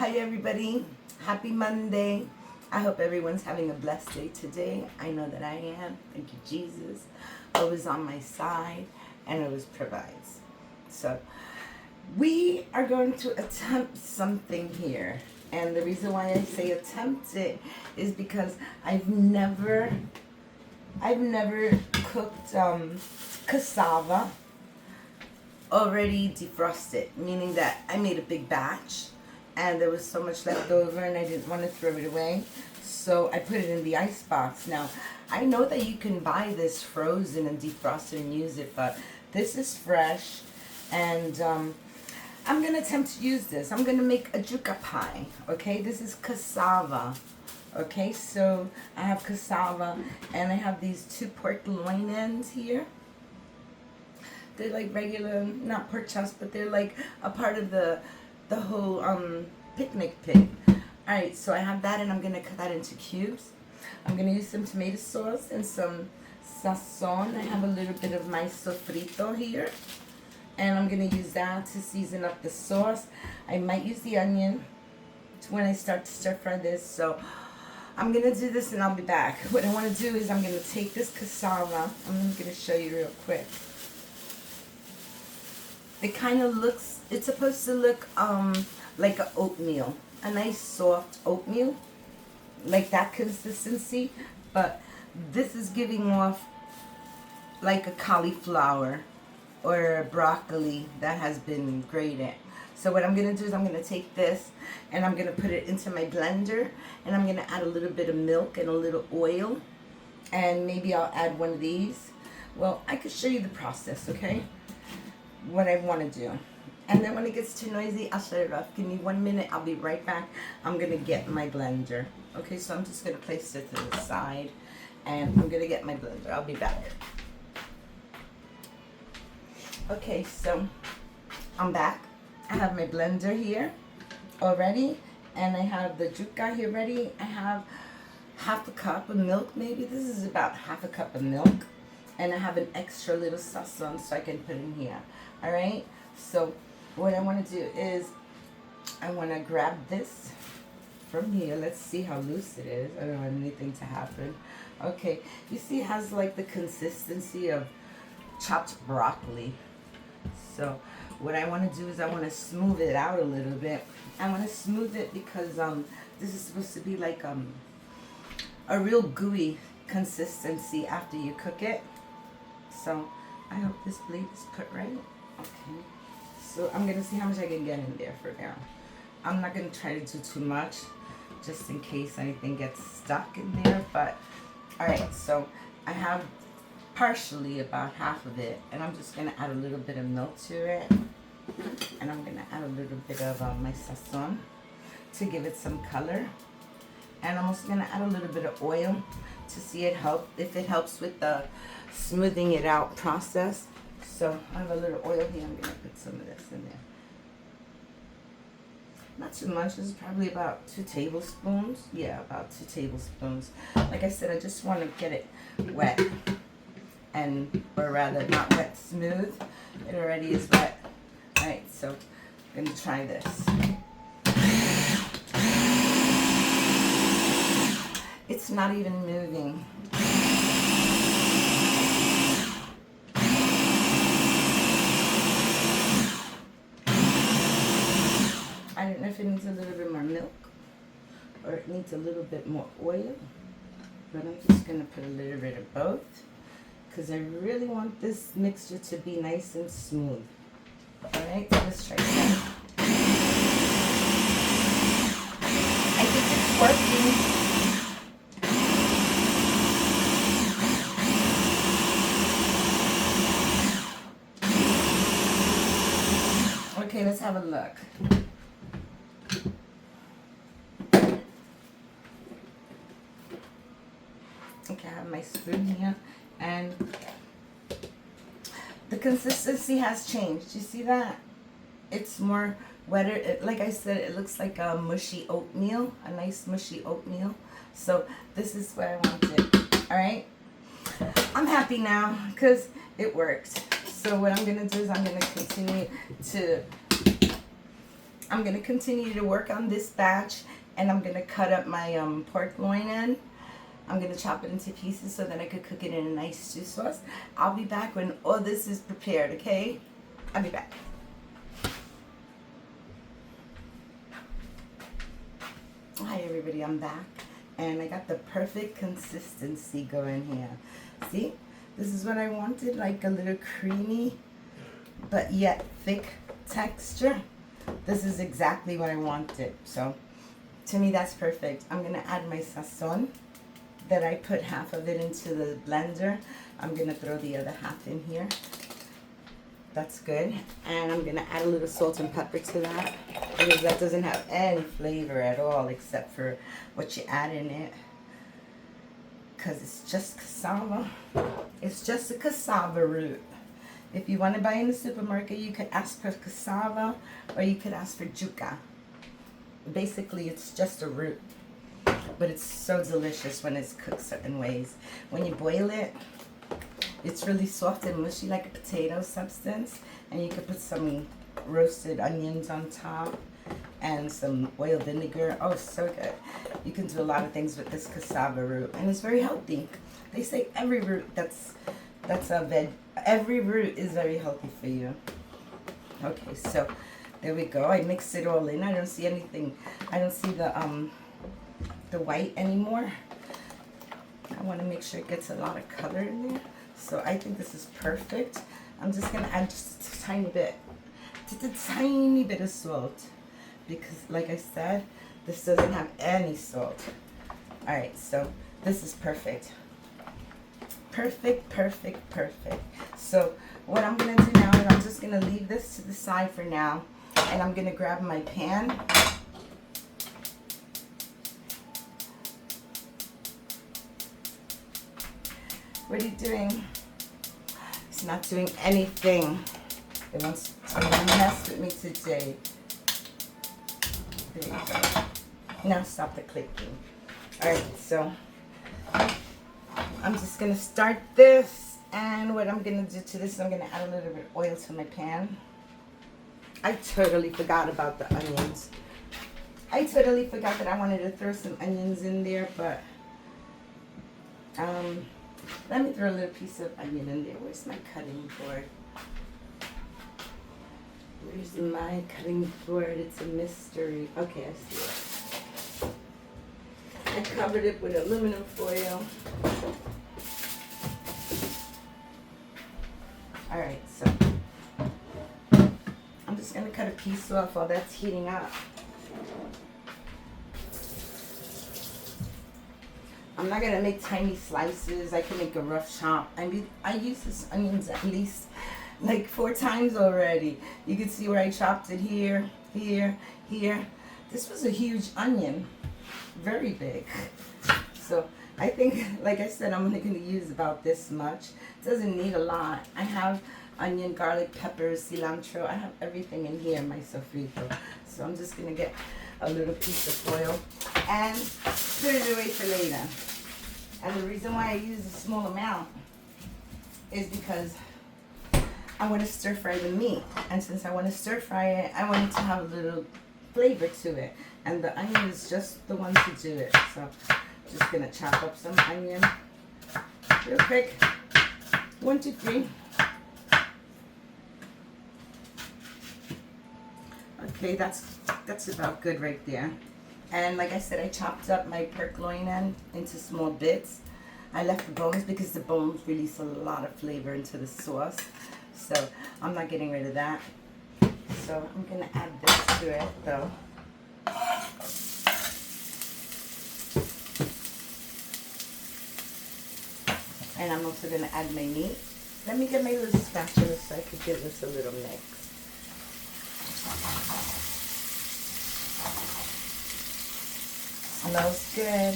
Hi everybody, happy Monday. I hope everyone's having a blessed day today. I know that I am. Thank you, Jesus. Always on my side and always provides. So we are going to attempt something here. And the reason why I say attempt it is because I've never cooked cassava already defrosted, meaning that I made a big batch and there was so much left over and I didn't want to throw it away, so I put it in the ice box. Now I know that you can buy this frozen and defrost it and use it, but this is fresh, and I'm gonna attempt to use this. I'm gonna make a yuca pie. Okay, this is cassava. Okay, so I have cassava and I have these 2 pork loin ends here. They're like regular, not pork chops, but they're like a part of the whole picnic pit. Alright, so I have that and I'm going to cut that into cubes. I'm going to use some tomato sauce and some sazon. I have a little bit of my sofrito here. And I'm going to use that to season up the sauce. I might use the onion when I start to stir fry this. So I'm going to do this and I'll be back. What I want to do is I'm going to take this cassava. I'm going to show you real quick. It kind of looks, it's supposed to look like an oatmeal, a nice soft oatmeal, like that consistency, but this is giving off like a cauliflower or a broccoli that has been grated. So what I'm going to do is I'm going to take this and I'm going to put it into my blender, and I'm going to add a little bit of milk and a little oil, and maybe I'll add one of these. Well, I could show you the process, okay? What I want to do. And then when it gets too noisy, I'll shut it off. Give me 1 minute, I'll be right back. I'm going to get my blender. Okay, so I'm just going to place it to the side and I'm going to get my blender. I'll be back. Okay, so I'm back. I have my blender here already, and I have the yuca here ready. I have half a cup of milk, maybe. This is about half a cup of milk. And I have an extra little sazon so I can put in here. Alright, so what I want to do is I want to grab this from here. Let's see how loose it is. I don't want anything to happen. Okay, you see it has like the consistency of chopped broccoli. So what I want to do is I want to smooth it out a little bit. I want to smooth it because this is supposed to be like a real gooey consistency after you cook it. So I hope this blade is put right. Okay, so I'm gonna see how much I can get in there for now. I'm not gonna try to do too much, just in case anything gets stuck in there. But all right, so I have partially about half of it, and I'm just gonna add a little bit of milk to it, and I'm gonna add a little bit of my sazon to give it some color, and I'm also gonna add a little bit of oil to see if it helps with the smoothing it out process. So I have a little oil here. I'm going to put some of this in there. Not too much. This is probably about 2 tablespoons. Yeah, about 2 tablespoons. Like I said, I just want to get it wet, or rather not wet, smooth. It already is wet. Alright, so I'm going to try this. It's not even moving. I don't know if it needs a little bit more milk or it needs a little bit more oil, but I'm just going to put a little bit of both because I really want this mixture to be nice and smooth. Alright, so let's try that. I think it's working. Okay, let's have a look. Okay, I have my spoon here, and the consistency has changed. You see that? It's more wetter. Like I said, it looks like a mushy oatmeal, a nice mushy oatmeal. So this is what I wanted. All right, I'm happy now because it worked. So what I'm gonna do is I'm gonna continue to I'm going to continue to work on this batch, and I'm going to cut up my pork loin. I'm going to chop it into pieces so that I could cook it in a nice stew sauce. I'll be back when all this is prepared, okay? I'll be back. Hi everybody, I'm back. And I got the perfect consistency going here. See? This is what I wanted, like a little creamy, but yet thick texture. This is exactly what I wanted. So, to me that's perfect. I'm going to add my sazon. That I put half of it into the blender. I'm gonna throw the other half in here. That's good. And I'm gonna add a little salt and pepper to that, because that doesn't have any flavor at all except for what you add in it. Because it's just cassava. It's just a cassava root. If you want to buy in the supermarket, you could ask for cassava or you could ask for yuca. Basically, it's just a root. But it's so delicious when it's cooked certain ways. When you boil it, it's really soft and mushy like a potato substance. And you can put some roasted onions on top and some oil vinegar. Oh, so good. You can do a lot of things with this cassava root. And it's very healthy. They say every root every root is very healthy for you. Okay, so there we go. I mixed it all in. I don't see anything. I don't see the white anymore. I want to make sure it gets a lot of color in there. So I think this is perfect. I'm just going to add just a tiny bit of salt, because like I said, this doesn't have any salt. Alright, so this is perfect. Perfect, perfect, perfect. So what I'm going to do now is I'm just going to leave this to the side for now, and I'm going to grab my pan. What are you doing? It's not doing anything. It wants to mess with me today. There you go. Now stop the clicking. Alright, so I'm just going to start this. And what I'm going to do to this is I'm going to add a little bit of oil to my pan. I totally forgot about the onions. I totally forgot that I wanted to throw some onions in there, but let me throw a little piece of onion in there. Where's my cutting board? Where's my cutting board? It's a mystery. Okay, I see it. I covered it with aluminum foil. Alright, so I'm just going to cut a piece off while that's heating up. I'm not going to make tiny slices. I can make a rough chop. I use this onions at least like 4 times already. You can see where I chopped it here, here, here. This was a huge onion. Very big. So I think, like I said, I'm only going to use about this much. It doesn't need a lot. I have onion, garlic, peppers, cilantro. I have everything in here in my sofrito. So I'm just going to get a little piece of foil and put it away for later. And the reason why I use a small amount is because I want to stir fry the meat. And since I want to stir fry it, I want it to have a little flavor to it. And the onion is just the one to do it. So just going to chop up some onion real quick. 1, 2, 3. Okay, that's about good right there. And like I said, I chopped up my pork loin into small bits. I left the bones because the bones release a lot of flavor into the sauce. So I'm not getting rid of that. So I'm going to add this to it though. And I'm also going to add my meat. Let me get my little spatula so I could give this a little mix. Smells good.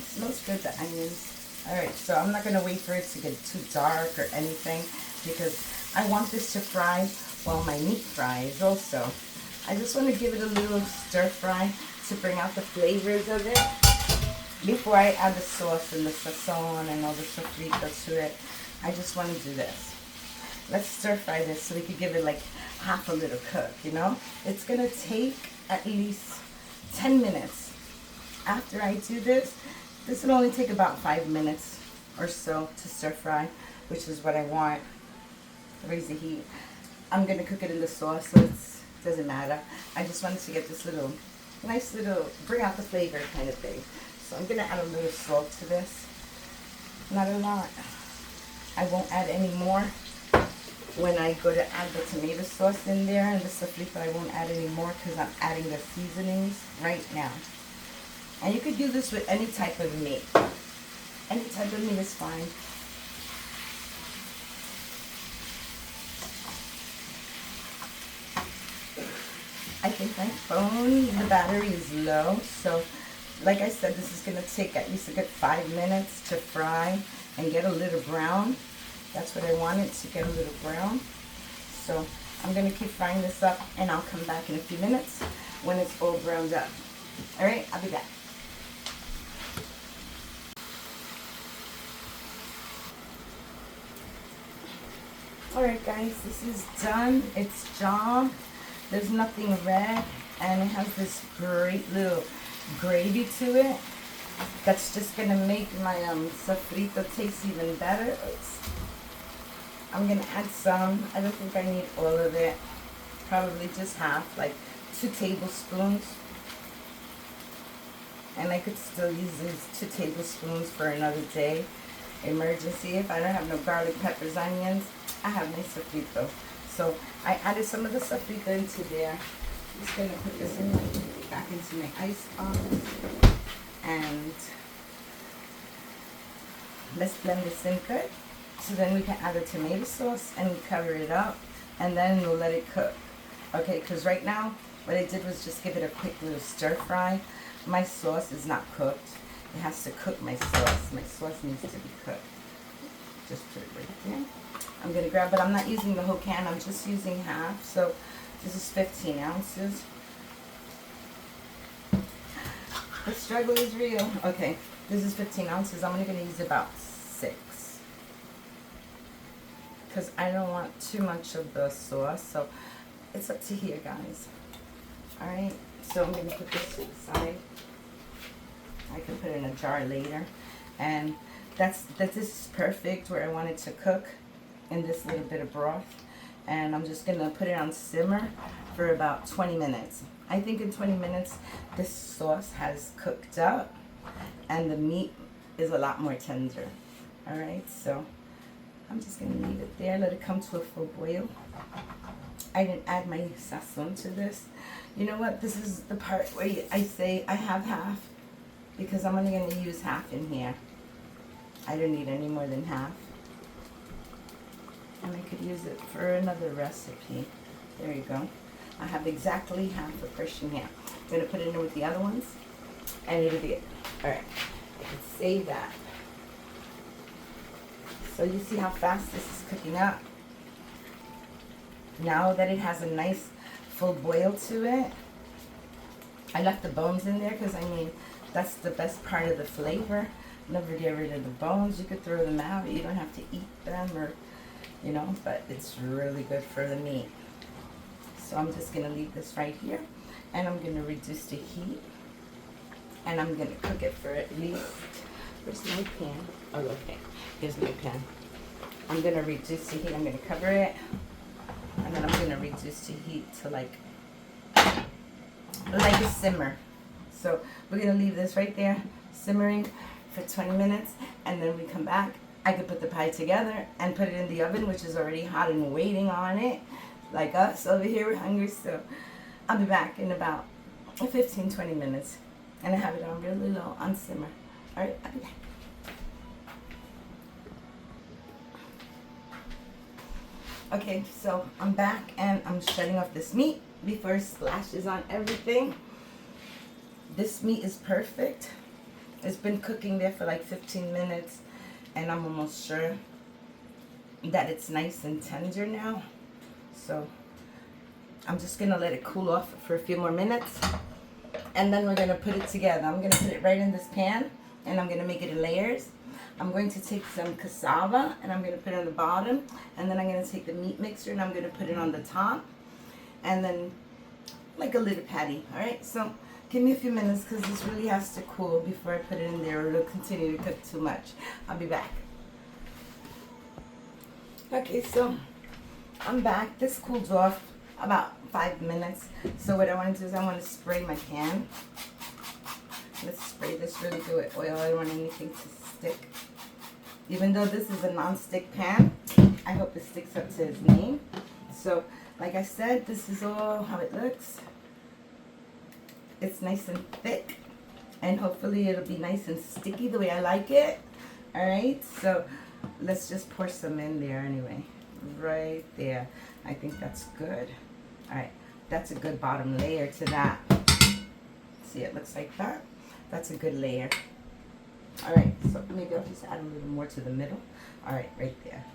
Smells good, the onions. Alright, so I'm not going to wait for it to get too dark or anything, because I want this to fry while my meat fries also. I just want to give it a little stir fry to bring out the flavors of it before I add the sauce and the sazon and all the sofrito to it. I just want to do this. let's stir fry this so we could give it like half a little cook, you know? It's gonna take at least 10 minutes. After I do this will only take about 5 minutes or so to stir fry, which is what I want. Raise the heat. I'm gonna cook it in the sauce, so it doesn't matter. I just wanted to get this little, nice little, bring out the flavor kind of thing. So I'm gonna add a little salt to this. Not a lot. I won't add any more. When I go to add the tomato sauce in there and the sofrito, I won't add any more because I'm adding the seasonings right now. And you could do this with any type of meat. Any type of meat is fine. I think my phone, the battery is low, so like I said, this is going to take at least a good 5 minutes to fry and get a little brown. That's what I wanted, to get a little brown. So I'm going to keep frying this up, and I'll come back in a few minutes when it's all browned up. Alright, I'll be back. Alright guys, this is done. It's done. There's nothing red, and it has this great little gravy to it. That's just gonna make my sofrito taste even better. I'm gonna add some. I don't think I need all of it. Probably just half, like 2 tablespoons. And I could still use these 2 tablespoons for another day. Emergency. If I don't have no garlic, peppers, onions, I have my sofrito. So I added some of the sofrito into there. I'm just gonna put this in back into my ice box, and let's blend this in good. So then we can add the tomato sauce and cover it up, and then we'll let it cook. Okay, because right now what I did was just give it a quick little stir fry. My sauce is not cooked. It has to cook my sauce. My sauce needs to be cooked. Just put it right there. I'm going to grab it. I'm not using the whole can. I'm just using half. So this is 15 ounces. The struggle is real. Okay, this is 15 ounces. I'm only going to use about 6. Because I don't want too much of the sauce. So it's up to here, guys. Alright, so I'm going to put this to the side. I can put it in a jar later. And this is perfect where I want it to cook, in this little bit of broth. And I'm just going to put it on simmer for about 20 minutes. I think in 20 minutes this sauce has cooked up and the meat is a lot more tender. Alright, so I'm just going to leave it there, let it come to a full boil. I didn't add my sazon to this. You know what, this is the part where I say I have half, because I'm only going to use half in here. I don't need any more than half. And I could use it for another recipe. There you go. I have exactly half a portion here. I'm going to put it in with the other ones, and it'll be it. Alright, I can save that. So you see how fast this is cooking up? Now that it has a nice full boil to it, I left the bones in there because, I mean, that's the best part of the flavor. Never get rid of the bones. You could throw them out. You don't have to eat them, or, you know, but it's really good for the meat. So I'm just going to leave this right here, and I'm going to reduce the heat, and I'm going to cook it for at least, where's my pan? Oh, okay, here's my pan. I'm going to reduce the heat. I'm going to cover it, and then I'm going to reduce the heat to like a simmer. So we're going to leave this right there simmering for 20 minutes, and then we come back. I could put the pie together and put it in the oven, which is already hot and waiting on it. Like us over here, we're hungry, so I'll be back in about 15-20 minutes. And I have it on really low on simmer. Alright, I'll be back. Okay, so I'm back, and I'm shutting off this meat before it splashes on everything. This meat is perfect. It's been cooking there for like 15 minutes, and I'm almost sure that it's nice and tender now. So I'm just going to let it cool off for a few more minutes, and then we're going to put it together. I'm going to put it right in this pan, and I'm going to make it in layers. I'm going to take some cassava and I'm going to put it on the bottom, and then I'm going to take the meat mixer and I'm going to put it on the top, and then like a little patty. All right, so give me a few minutes because this really has to cool before I put it in there, or it'll continue to cook too much. I'll be back. Okay, so I'm back. This cools off about 5 minutes. So what I want to do is I want to spray my pan. Let's spray this really good with oil. I don't want anything to stick. Even though this is a non-stick pan, I hope it sticks up to its name. So, like I said, this is all how it looks. It's nice and thick, and hopefully it'll be nice and sticky the way I like it. Alright, so let's just pour some in there anyway. Right there. I think that's good. Alright, that's a good bottom layer to that. See, it looks like that. That's a good layer. Alright, so maybe I'll just add a little more to the middle. Alright, right there.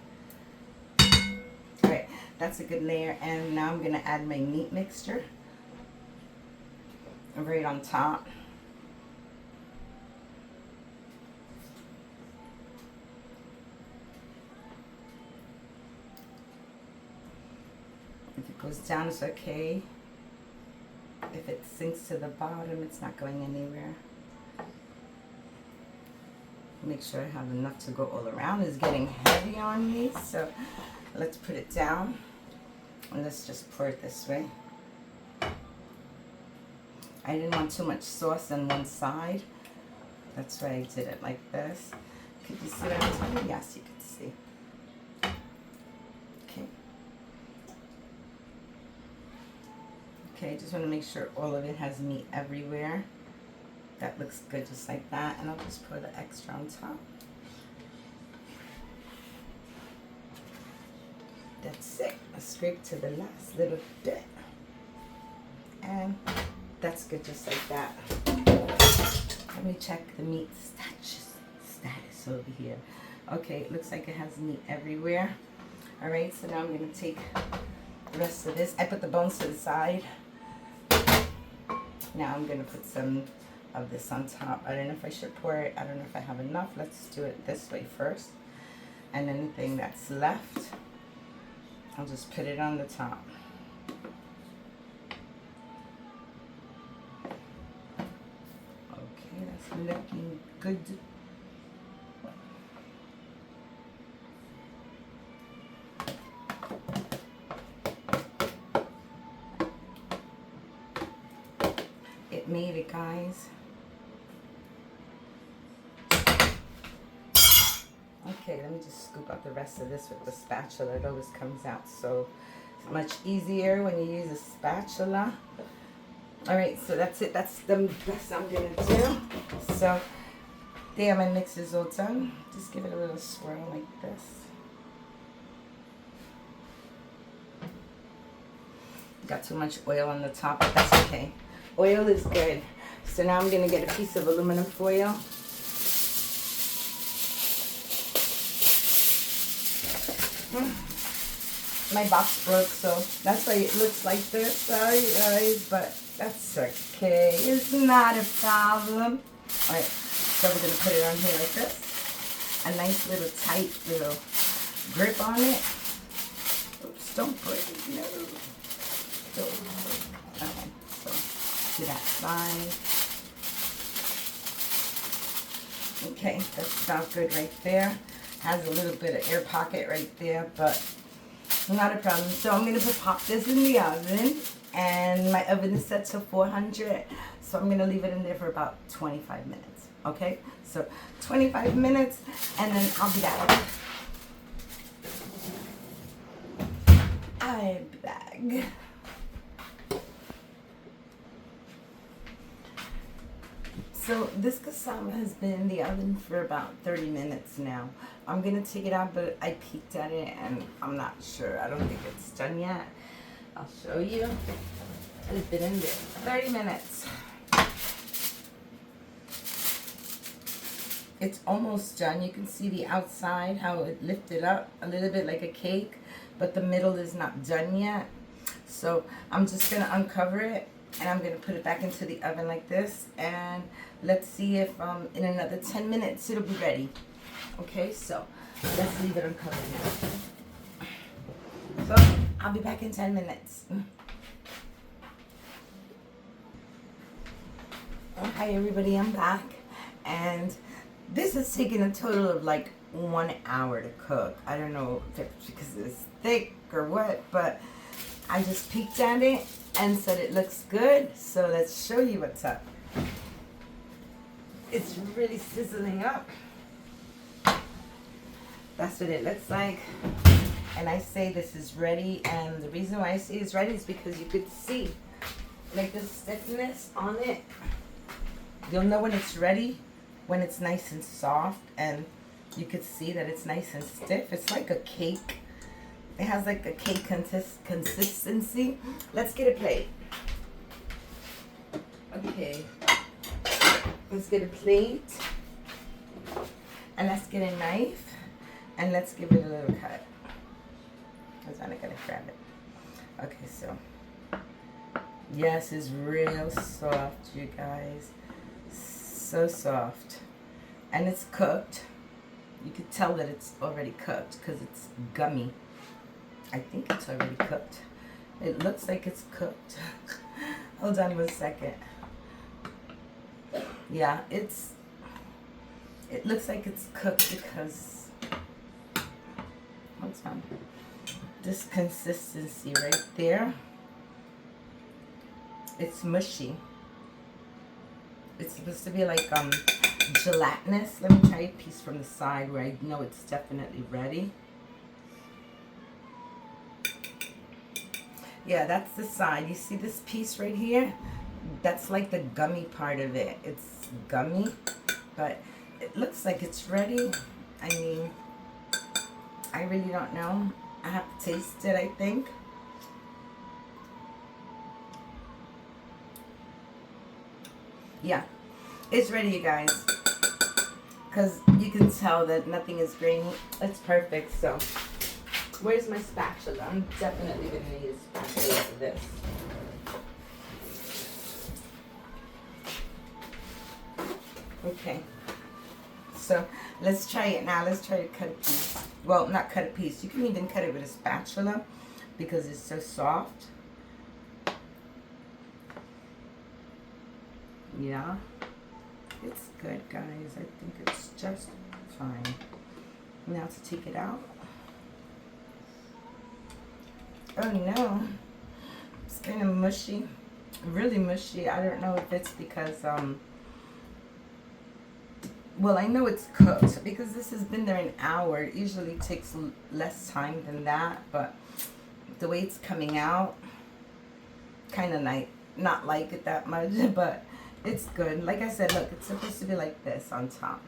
Alright, that's a good layer. And now I'm going to add my meat mixture right on top. If it goes down, it's okay. If it sinks to the bottom, it's not going anywhere. Make sure I have enough to go all around. It's getting heavy on me, so let's put it down. And let's just pour it this way. I didn't want too much sauce on one side. That's why I did it like this. Could you see what I'm talking about? Yes, you could see. Okay. Okay, just want to make sure all of it has meat everywhere. That looks good just like that. And I'll just pour the extra on top. That's it. I scrape to the last little bit. And that's good just like that. Let me check the meat status over here. Okay, it looks like it has meat everywhere. Alright, so now I'm going to take the rest of this. I put the bones to the side. Now I'm going to put some of this on top. I don't know if I should pour it. I don't know if I have enough. Let's do it this way first. And anything that's left, I'll just put it on the top. Okay, that's looking good. It made it, guys. Okay, let me just scoop out the rest of this with the spatula. It always comes out so much easier when you use a spatula. Alright, so that's it. That's the best I'm going to do. So, there, my mix is all done. Just give it a little swirl like this. Got too much oil on the top, but that's okay. Oil is good. So now I'm going to get a piece of aluminum foil. My box broke, so that's why it looks like this. Sorry guys, but that's okay. It's not a problem. Alright, so we're going to put it on here like this. A nice little tight little grip on it. Oops, don't break it. No. Okay, so to that side. Okay, that's about good right there. Has a little bit of air pocket right there, but not a problem. So I'm going to pop this in the oven, and my oven is set to 400, so I'm going to leave it in there for about 25 minutes. Okay, so 25 minutes, and then I'll be back. I'm back. So this cassava has been in the oven for about 30 minutes now. I'm going to take it out, but I peeked at it and I'm not sure. I don't think it's done yet. I'll show you. It's been in there 30 minutes. It's almost done. You can see the outside, how it lifted up a little bit like a cake, but the middle is not done yet. So I'm just going to uncover it. And I'm going to put it back into the oven like this. And let's see if in another 10 minutes it'll be ready. Okay, so let's leave it uncovered now. So I'll be back in 10 minutes. Hi everybody, I'm back, and this has taken a total of like 1 hour to cook. I don't know if it's because it's thick or what, but I just peeked at it and said it looks good, so let's show you what's up. It's really sizzling up. That's what it looks like. And I say this is ready, and the reason why I say it's ready is because you could see like the stiffness on it. You'll know when it's ready when it's nice and soft, and you could see that it's nice and stiff. It's like a cake. It has like a cake consistency. Let's get a plate. Okay, let's get a plate, and let's get a knife, and let's give it a little cut. I'm not gonna grab it. Okay, so yes, it's real soft, you guys. So soft, and it's cooked. You could tell that it's already cooked because it's gummy. I think it's already cooked. It looks like it's cooked. Hold on 1 second. Yeah, it looks like it's cooked because, hold on, this consistency right there, it's mushy. It's supposed to be like gelatinous. Let me try a piece from the side where I know it's definitely ready. Yeah, that's the side. You see this piece right here? That's like the gummy part of it. It's gummy, but it looks like it's ready. I mean, I really don't know. I have to taste it, I think. Yeah, it's ready, you guys, because you can tell that nothing is grainy. It's perfect. So where's my spatula? I'm definitely going to need a spatula for this. Okay, so let's try it now. Let's try to cut a piece. Well, not cut a piece. You can even cut it with a spatula because it's so soft. Yeah, it's good, guys. I think it's just fine. Now to take it out. Oh no, it's kind of mushy, really mushy. I don't know if it's because well, I know it's cooked because this has been there an hour. It usually takes less time than that, but the way it's coming out, kind of not like it that much, but it's good. Like I said, look, it's supposed to be like this on top.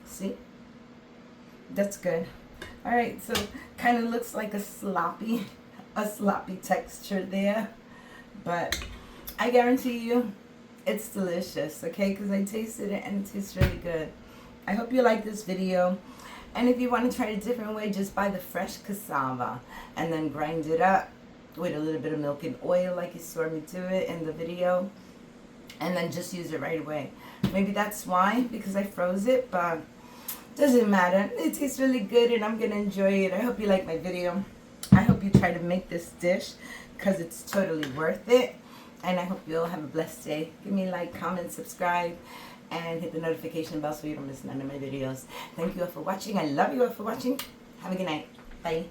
See? That's good. All right, so kind of looks like a sloppy texture there, but I guarantee you it's delicious, okay? Because I tasted it and it tastes really good. I hope you like this video. And if you want to try it a different way, just buy the fresh cassava and then grind it up with a little bit of milk and oil like you saw me do it in the video. And then just use it right away. Maybe that's why, because I froze it, but doesn't matter. It tastes really good and I'm going to enjoy it. I hope you like my video. I hope you try to make this dish because it's totally worth it. And I hope you all have a blessed day. Give me a like, comment, subscribe, and hit the notification bell so you don't miss none of my videos. Thank you all for watching. I love you all for watching. Have a good night. Bye.